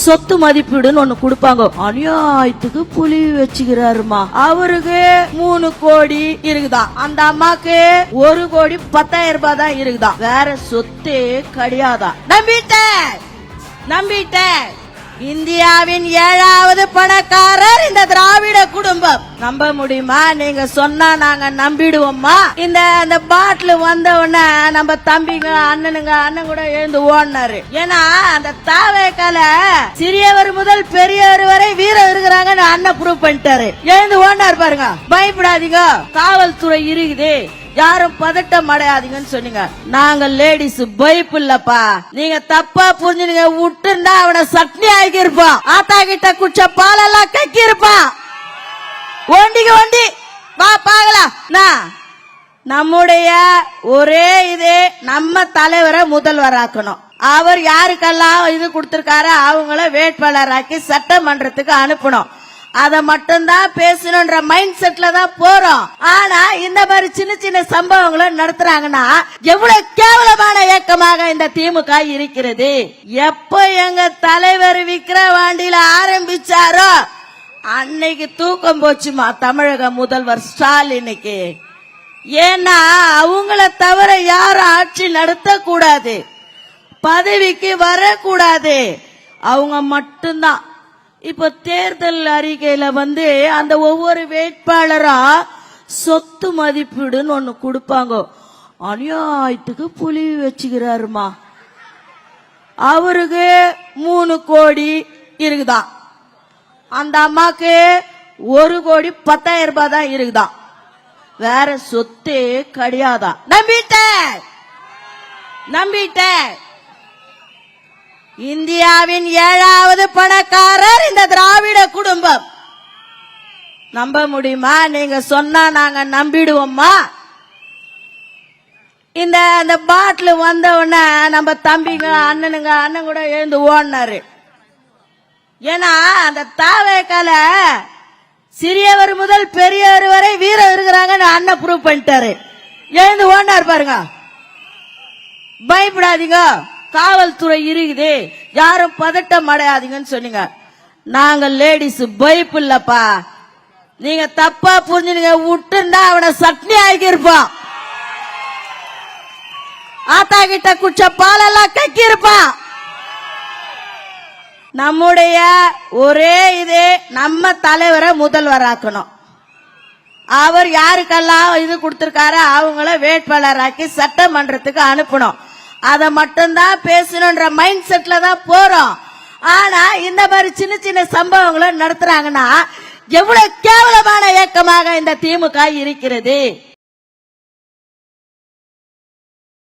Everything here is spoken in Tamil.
சொத்து மதிப்பீடுன்னு ஒண்ணு கொடுப்பாங்க. அநியாயத்துக்கு புலி வச்சுக்கிறாருமா. அவருக்கு 3 கோடி இருக்குதான், அந்த அம்மாக்கு 1 கோடி 10,000 ரூபாய் தான் இருக்குதான், வேற சொத்தே கிடையாதான். நம்பிட்டேன் இந்தியாவின் 7வது பணக்காரர் இந்த திராவிட குடும்பம். நம்ப முடியுமா? நீங்க சொன்னா நாங்க நம்பிடுவோமா? இந்த பாட்டில் வந்த உடனே நம்ம தம்பிங்க அண்ணன் கூட எழுந்து ஓடினாரு. ஏன்னா அந்த தாவேக்கால சிறியவர் முதல் பெரியவர் வரை வீரம் இருக்கிறாங்கன்னு அண்ணன் ப்ரூவ் பண்ணிட்டாரு. எழுந்து ஓடினாரு பாருங்க. பயப்படாதீங்க, காவல்துறை இருக்குது, யாரும் பதட்டம் அடையாதீங்கன்னு சொன்னீங்க. நாங்க லேடிஸ் பயப்பில்லப்பா. நீங்க தப்பா புரிஞ்சுங்க. விட்டுண்டா அவனை சட்னி ஆகிருப்பான். ஆத்தா கிட்ட குச்ச பாலெல்லாம் கக்கி இருப்பான். ஒண்டி வா பாக்கலாம். நம்முடைய ஒரே இதே நம்ம தலைவரை முதல்வராக்கணும். அவர் யாருக்கெல்லாம் இது கொடுத்திருக்காரு அவங்கள வேட்பாளராக்கி சட்டமன்றத்துக்கு அனுப்பணும். அத மட்டும்தான் பேசணும்ன்ற மைண்ட் செட்ல தான் போறோம். ஆனா இந்த மாதிரி சின்ன சின்ன சம்பவங்களை நடத்துறாங்கன்னா எவ்வளவு கேவலமான இயக்கமாக இந்த திமுக இருக்கிறது. எப்ப எங்க தலைவர் விக்கிரவாண்டியில ஆரம்பிச்சாரோ அன்னைக்கு தூக்கம் போச்சுமா தமிழக முதல்வர் ஸ்டாலினுக்கு. ஏன்னா அவங்கள தவிர யாரும் ஆட்சி நடத்த கூடாது, பதவிக்கு வரக்கூடாது, அவங்க மட்டும்தான். இப்ப தேர்தல் அறிக்கையில அந்த ஒவ்வொரு வேட்பாளரா சொத்து மதிப்பீடுன்னு ஒண்ணு கொடுப்பாங்க. அநியாயத்துக்கு புலி வச்சுக்கிறாருமா. அவருக்கு 3 கோடி இருக்குதான், அந்த அம்மாக்கு 1 கோடி 10,000 ரூபாய் தான் இருக்குதான், வேற சொத்தே கிடையாதான். நம்பிட்டேன் இந்தியாவின் 7வது பணக்காரர் இந்த திராவிட குடும்பம். நம்ப முடியுமா? நீங்க சொன்னா நாங்க நம்பிடுவோமா? இந்த பாட்டில் வந்த உடனே நம்ம தம்பிங்க அண்ணன் கூட எழுந்து ஓடினாரு. ஏன்னா அந்த தாவேக்கால சிறியவர் முதல் பெரியவர் வரை வீரம் இருக்கிறாங்கன்னு அண்ணன் ப்ரூவ் பண்ணிட்டாரு. எழுந்து ஓடினார் பாருங்க. பயப்படாதீங்க, காவல்துறை இருக்குது, யாரும் பதட்டம் அடையாதீங்கன்னு சொன்னீங்க. நாங்க லேடிஸ் பயப்பில்லப்பா. நீங்க தப்பா புரிஞ்சுங்க. விட்டுண்டா அவனை சட்னி ஆகிருப்பான். ஆத்தா கிட்ட குச்ச பாலெல்லாம் கக்கி இருப்பான். நம்முடைய ஒரே இதே நம்ம தலைவரை முதல்வராக்கணும். அவர் யாருக்கெல்லாம் இது கொடுத்திருக்காரு அவங்கள வேட்பாளராக்கி சட்டமன்றத்துக்கு அனுப்பணும். அத மட்டும்தான் பேசணும்ன்ற மைண்ட் செட்ல தான் போறோம். ஆனா இந்த மாதிரி சின்ன சின்ன சம்பவங்களை நடத்துறாங்கன்னா எவ்வளவு கேவலமான இயக்கமாக இந்த திமுக இருக்கிறது.